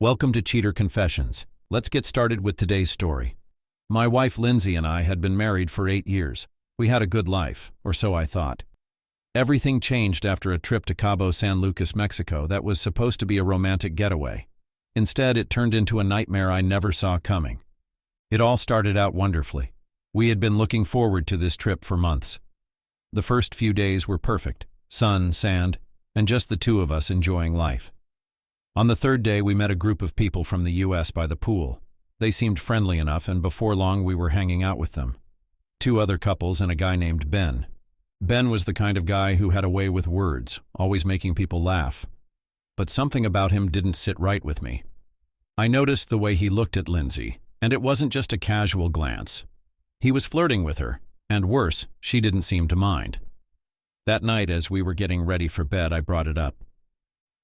Welcome to Cheater Confessions. Let's get started with today's story. My wife Lindsay and I had been married for 8 years. We had a good life, or so I thought. Everything changed after a trip to Cabo San Lucas, Mexico that was supposed to be a romantic getaway. Instead, it turned into a nightmare I never saw coming. It all started out wonderfully. We had been looking forward to this trip for months. The first few days were perfect. Sun, sand, and just the two of us enjoying life. On the third day, we met a group of people from the U.S. by the pool. They seemed friendly enough, and before long we were hanging out with them. 2 other couples and a guy named Ben. Ben was the kind of guy who had a way with words, always making people laugh. But something about him didn't sit right with me. I noticed the way he looked at Lindsay, and it wasn't just a casual glance. He was flirting with her, and worse, she didn't seem to mind. That night, as we were getting ready for bed, I brought it up.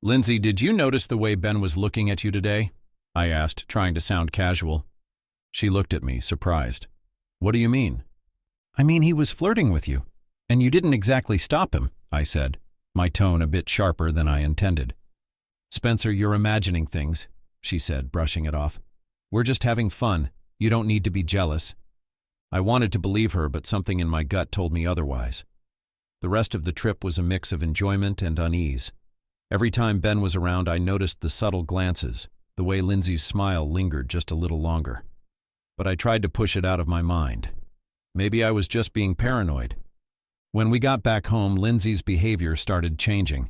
"Lindsay, did you notice the way Ben was looking at you today?" I asked, trying to sound casual. She looked at me, surprised. "What do you mean?" "I mean, he was flirting with you, and you didn't exactly stop him," I said, my tone a bit sharper than I intended. "Spencer, you're imagining things," she said, brushing it off. "We're just having fun. You don't need to be jealous." I wanted to believe her, but something in my gut told me otherwise. The rest of the trip was a mix of enjoyment and unease. Every time Ben was around, I noticed the subtle glances, the way Lindsay's smile lingered just a little longer. But I tried to push it out of my mind. Maybe I was just being paranoid. When we got back home, Lindsay's behavior started changing.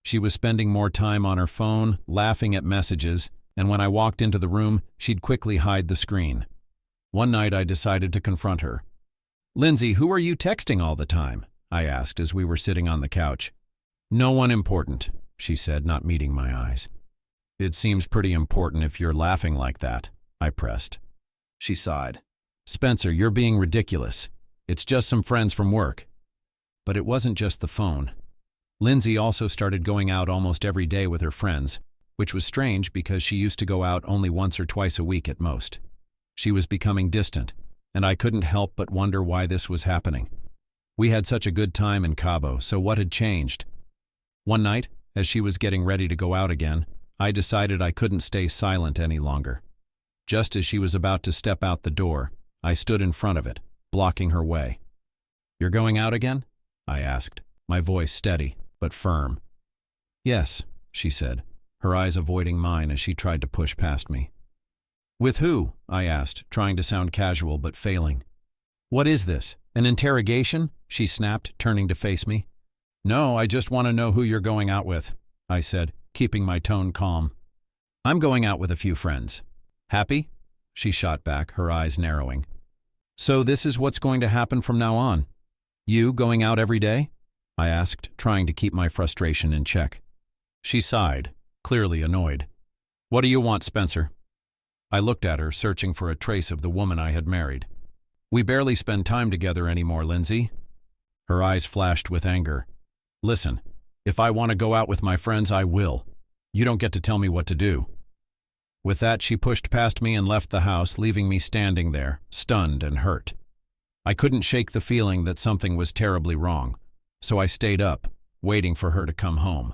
She was spending more time on her phone, laughing at messages, and when I walked into the room, she'd quickly hide the screen. One night I decided to confront her. "Lindsay, who are you texting all the time?" I asked as we were sitting on the couch. "No one important," she said, not meeting my eyes. "It seems pretty important if you're laughing like that," I pressed. She sighed. "Spencer, you're being ridiculous. It's just some friends from work." But it wasn't just the phone. Lindsay also started going out almost every day with her friends, which was strange because she used to go out only once or twice a week at most. She was becoming distant, and I couldn't help but wonder why this was happening. We had such a good time in Cabo, so what had changed? One night, as she was getting ready to go out again, I decided I couldn't stay silent any longer. Just as she was about to step out the door, I stood in front of it, blocking her way. "You're going out again?" I asked, my voice steady but firm. "Yes," she said, her eyes avoiding mine as she tried to push past me. "With who?" I asked, trying to sound casual but failing. "What is this, an interrogation?" she snapped, turning to face me. "No, I just want to know who you're going out with," I said, keeping my tone calm. "I'm going out with a few friends." "Happy?" she shot back, her eyes narrowing. "So this is what's going to happen from now on? You going out every day?" I asked, trying to keep my frustration in check. She sighed, clearly annoyed. "What do you want, Spencer?" I looked at her, searching for a trace of the woman I had married. "We barely spend time together anymore, Lindsay." Her eyes flashed with anger. "Listen, if I want to go out with my friends, I will. You don't get to tell me what to do." With that, she pushed past me and left the house, leaving me standing there, stunned and hurt. I couldn't shake the feeling that something was terribly wrong, so I stayed up, waiting for her to come home.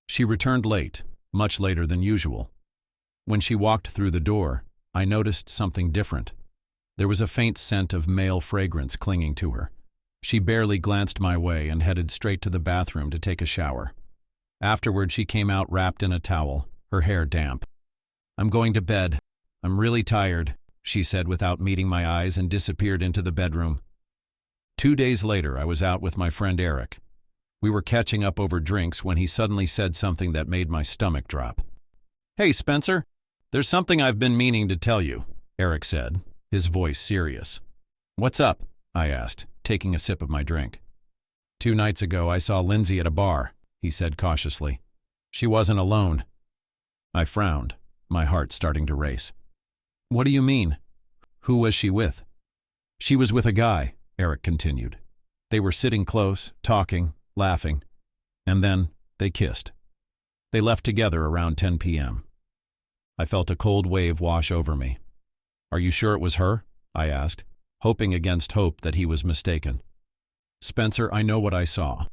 She returned late, much later than usual. When she walked through the door, I noticed something different. There was a faint scent of male fragrance clinging to her. She barely glanced my way and headed straight to the bathroom to take a shower. Afterward, she came out wrapped in a towel, her hair damp. "I'm going to bed. I'm really tired," she said without meeting my eyes, and disappeared into the bedroom. 2 days later, I was out with my friend Eric. We were catching up over drinks when he suddenly said something that made my stomach drop. "Hey, Spencer, there's something I've been meaning to tell you," Eric said, his voice serious. "What's up?" I asked, taking a sip of my drink. "2 nights ago, I saw Lindsay at a bar," he said cautiously. "She wasn't alone." I frowned, my heart starting to race. "What do you mean? Who was she with?" "She was with a guy," Eric continued. "They were sitting close, talking, laughing, and then they kissed. They left together around 10 p.m. I felt a cold wave wash over me. "Are you sure it was her?" I asked, hoping against hope that he was mistaken. "Spencer, I know what I saw."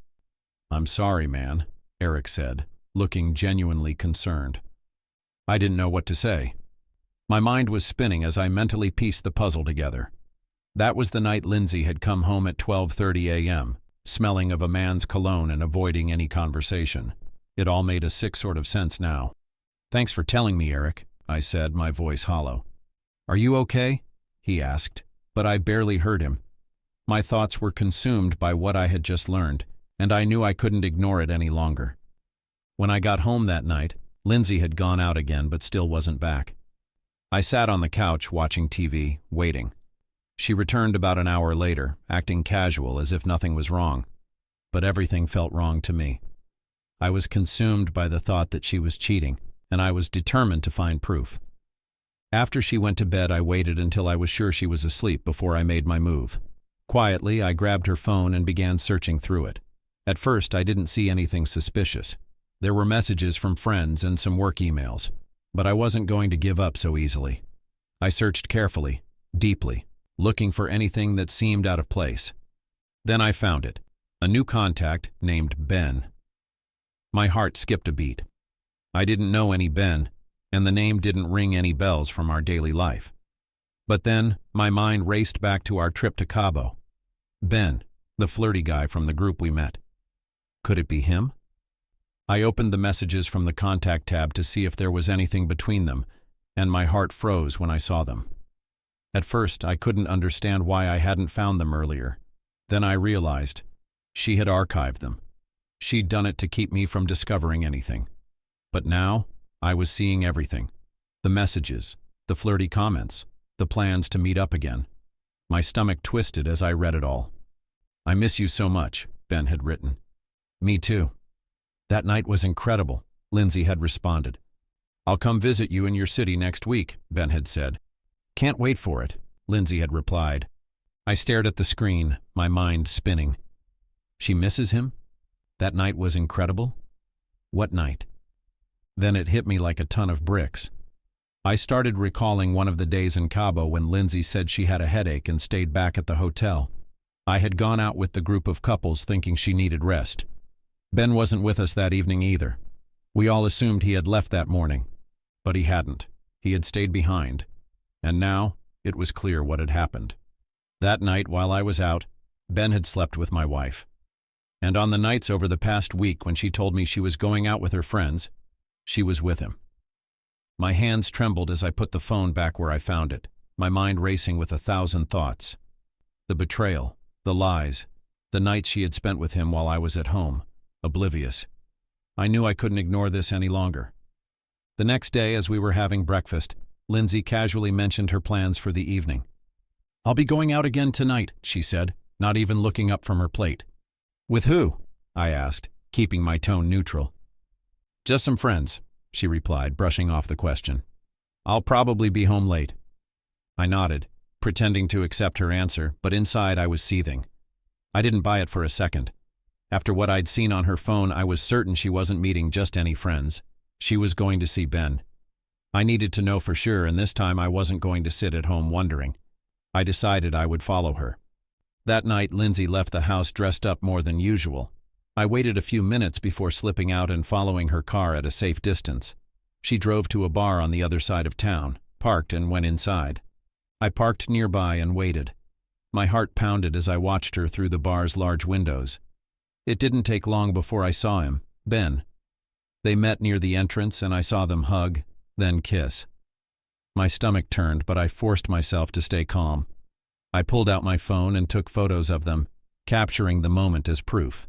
"I'm sorry, man," Eric said, looking genuinely concerned. I didn't know what to say. My mind was spinning as I mentally pieced the puzzle together. That was the night Lindsay had come home at 12:30 a.m., smelling of a man's cologne and avoiding any conversation. It all made a sick sort of sense now. "Thanks for telling me, Eric," I said, my voice hollow. "Are you okay?" he asked, but I barely heard him. My thoughts were consumed by what I had just learned, and I knew I couldn't ignore it any longer. When I got home that night, Lindsay had gone out again but still wasn't back. I sat on the couch watching TV, waiting. She returned about an hour later, acting casual as if nothing was wrong. But everything felt wrong to me. I was consumed by the thought that she was cheating, and I was determined to find proof. After she went to bed, I waited until I was sure she was asleep before I made my move. Quietly, I grabbed her phone and began searching through it. At first, I didn't see anything suspicious. There were messages from friends and some work emails, but I wasn't going to give up so easily. I searched carefully, deeply, looking for anything that seemed out of place. Then I found it, a new contact named Ben. My heart skipped a beat. I didn't know any Ben, and the name didn't ring any bells from our daily life. But then, my mind raced back to our trip to Cabo. Ben, the flirty guy from the group we met. Could it be him? I opened the messages from the contact tab to see if there was anything between them, and my heart froze when I saw them. At first, I couldn't understand why I hadn't found them earlier. Then I realized she had archived them. She'd done it to keep me from discovering anything. But now, I was seeing everything. The messages, the flirty comments, the plans to meet up again. My stomach twisted as I read it all. "I miss you so much," Ben had written. "Me too." "That night was incredible," Lindsay had responded. "I'll come visit you in your city next week," Ben had said. "Can't wait for it," Lindsay had replied. I stared at the screen, my mind spinning. She misses him? That night was incredible? What night? Then it hit me like a ton of bricks. I started recalling one of the days in Cabo when Lindsay said she had a headache and stayed back at the hotel. I had gone out with the group of couples thinking she needed rest. Ben wasn't with us that evening either. We all assumed he had left that morning. But he hadn't. He had stayed behind. And now, it was clear what had happened. That night, while I was out, Ben had slept with my wife. And on the nights over the past week when she told me she was going out with her friends, she was with him. My hands trembled as I put the phone back where I found it, my mind racing with 1,000 thoughts. The betrayal, the lies, the nights she had spent with him while I was at home, oblivious. I knew I couldn't ignore this any longer. The next day, as we were having breakfast, Lindsay casually mentioned her plans for the evening. "I'll be going out again tonight," she said, not even looking up from her plate. "With who?" I asked, keeping my tone neutral. "Just some friends," she replied, brushing off the question. "I'll probably be home late." I nodded, pretending to accept her answer, but inside I was seething. I didn't buy it for a second. After what I'd seen on her phone, I was certain she wasn't meeting just any friends. She was going to see Ben. I needed to know for sure, and this time I wasn't going to sit at home wondering. I decided I would follow her. That night, Lindsay left the house dressed up more than usual. I waited a few minutes before slipping out and following her car at a safe distance. She drove to a bar on the other side of town, parked, and went inside. I parked nearby and waited. My heart pounded as I watched her through the bar's large windows. It didn't take long before I saw him, Ben. They met near the entrance and I saw them hug, then kiss. My stomach turned, but I forced myself to stay calm. I pulled out my phone and took photos of them, capturing the moment as proof.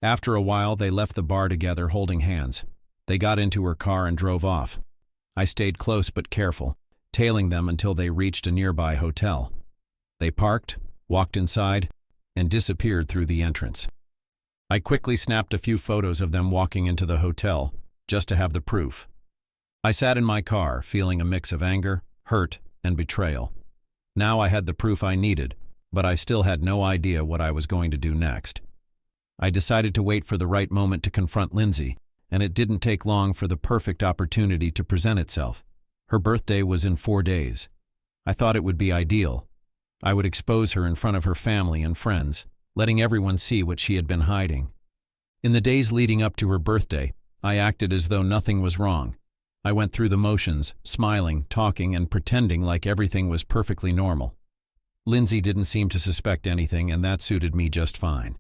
After a while, they left the bar together holding hands. They got into her car and drove off. I stayed close but careful, tailing them until they reached a nearby hotel. They parked, walked inside, and disappeared through the entrance. I quickly snapped a few photos of them walking into the hotel, just to have the proof. I sat in my car, feeling a mix of anger, hurt, and betrayal. Now I had the proof I needed, but I still had no idea what I was going to do next. I decided to wait for the right moment to confront Lindsay, and it didn't take long for the perfect opportunity to present itself. Her birthday was in 4 days. I thought it would be ideal. I would expose her in front of her family and friends, letting everyone see what she had been hiding. In the days leading up to her birthday, I acted as though nothing was wrong. I went through the motions, smiling, talking, and pretending like everything was perfectly normal. Lindsay didn't seem to suspect anything, and that suited me just fine.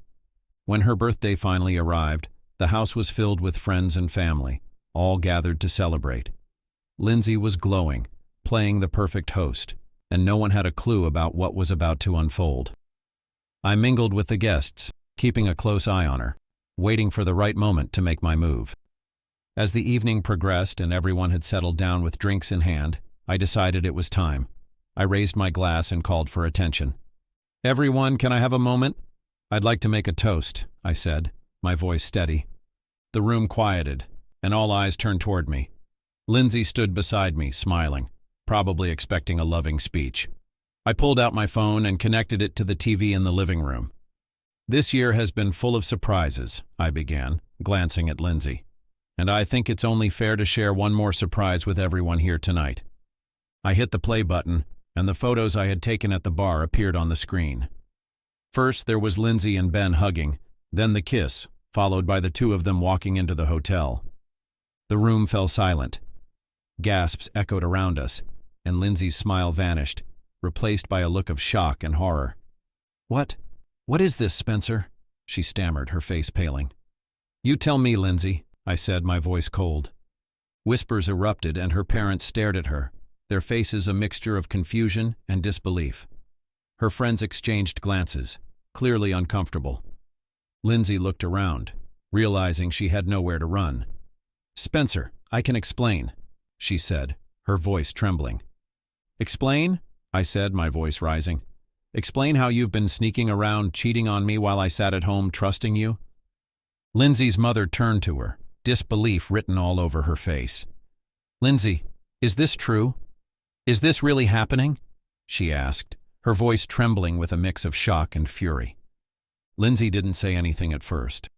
When her birthday finally arrived, the house was filled with friends and family, all gathered to celebrate. Lindsay was glowing, playing the perfect host, and no one had a clue about what was about to unfold. I mingled with the guests, keeping a close eye on her, waiting for the right moment to make my move. As the evening progressed and everyone had settled down with drinks in hand, I decided it was time. I raised my glass and called for attention. "Everyone, can I have a moment? I'd like to make a toast," I said, my voice steady. The room quieted, and all eyes turned toward me. Lindsay stood beside me, smiling, probably expecting a loving speech. I pulled out my phone and connected it to the TV in the living room. "This year has been full of surprises," I began, glancing at Lindsay. "And I think it's only fair to share one more surprise with everyone here tonight." I hit the play button, and the photos I had taken at the bar appeared on the screen. First, there was Lindsay and Ben hugging, then the kiss, followed by the two of them walking into the hotel. The room fell silent. Gasps echoed around us, and Lindsay's smile vanished, replaced by a look of shock and horror. What is this, Spencer?" she stammered, her face paling. "You tell me, Lindsay," I said, my voice cold. Whispers erupted, and her parents stared at her, their faces a mixture of confusion and disbelief. Her friends exchanged glances, clearly uncomfortable. Lindsay looked around, realizing she had nowhere to run. "Spencer, I can explain," she said, her voice trembling. "Explain?" I said, my voice rising. "Explain how you've been sneaking around, cheating on me while I sat at home trusting you?" Lindsay's mother turned to her, disbelief written all over her face. "Lindsay, is this true? Is this really happening?" she asked, her voice trembling with a mix of shock and fury. Lindsay didn't say anything at first.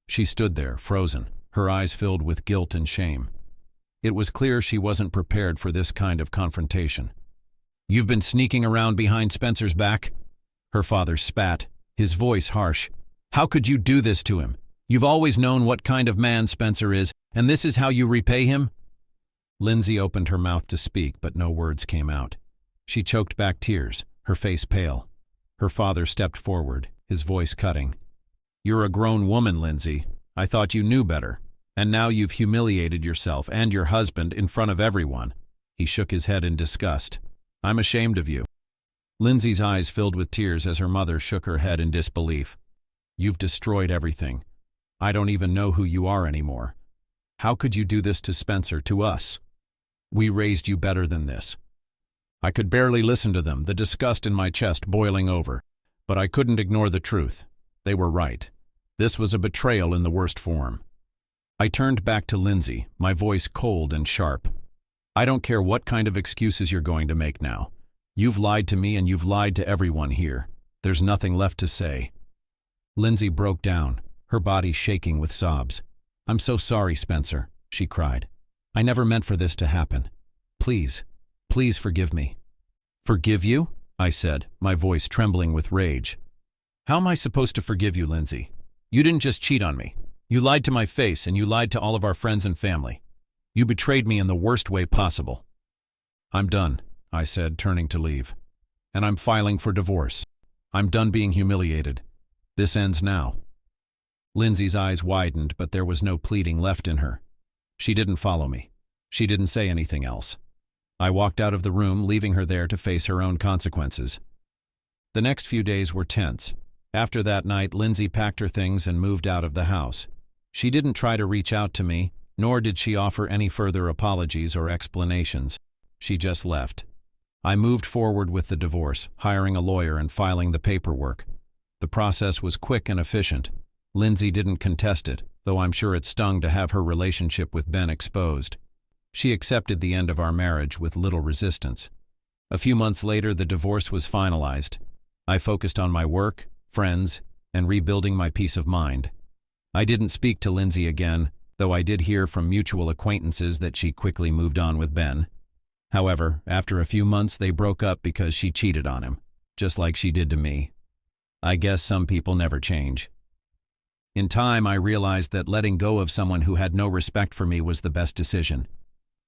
She stood there, frozen, her eyes filled with guilt and shame. It was clear she wasn't prepared for this kind of confrontation. "You've been sneaking around behind Spencer's back?" Her father spat, his voice harsh. "How could you do this to him? You've always known what kind of man Spencer is, and this is how you repay him?" Lindsay opened her mouth to speak, but no words came out. She choked back tears, her face pale. Her father stepped forward, his voice cutting. "You're a grown woman, Lindsay. I thought you knew better. And now you've humiliated yourself and your husband in front of everyone." He shook his head in disgust. "I'm ashamed of you." Lindsay's eyes filled with tears as her mother shook her head in disbelief. "You've destroyed everything. I don't even know who you are anymore. How could you do this to Spencer, to us? We raised you better than this." I could barely listen to them, the disgust in my chest boiling over, but I couldn't ignore the truth. They were right. This was a betrayal in the worst form. I turned back to Lindsay, my voice cold and sharp. "I don't care what kind of excuses you're going to make now. You've lied to me and you've lied to everyone here. There's nothing left to say." Lindsay broke down, her body shaking with sobs. "I'm so sorry, Spencer," she cried. "I never meant for this to happen. Please, please forgive me." "Forgive you?" I said, my voice trembling with rage. "How am I supposed to forgive you, Lindsay? You didn't just cheat on me. You lied to my face and you lied to all of our friends and family. You betrayed me in the worst way possible." "I'm done," I said, turning to leave. "And I'm filing for divorce. I'm done being humiliated. This ends now." Lindsay's eyes widened, but there was no pleading left in her. She didn't follow me. She didn't say anything else. I walked out of the room, leaving her there to face her own consequences. The next few days were tense. After that night, Lindsay packed her things and moved out of the house. She didn't try to reach out to me, nor did she offer any further apologies or explanations. She just left. I moved forward with the divorce, hiring a lawyer and filing the paperwork. The process was quick and efficient. Lindsay didn't contest it, though I'm sure it stung to have her relationship with Ben exposed. She accepted the end of our marriage with little resistance. A few months later, the divorce was finalized. I focused on my work, friends, and rebuilding my peace of mind. I didn't speak to Lindsay again, though I did hear from mutual acquaintances that she quickly moved on with Ben. However, after a few months, they broke up because she cheated on him, just like she did to me. I guess some people never change. In time, I realized that letting go of someone who had no respect for me was the best decision.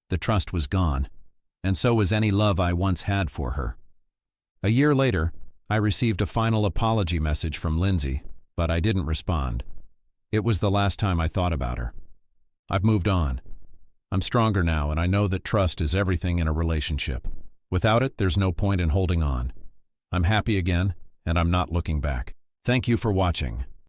The trust was gone, and so was any love I once had for her. A year later, I received a final apology message from Lindsay, but I didn't respond. It was the last time I thought about her. I've moved on. I'm stronger now, and I know that trust is everything in a relationship. Without it, there's no point in holding on. I'm happy again, and I'm not looking back. Thank you for watching.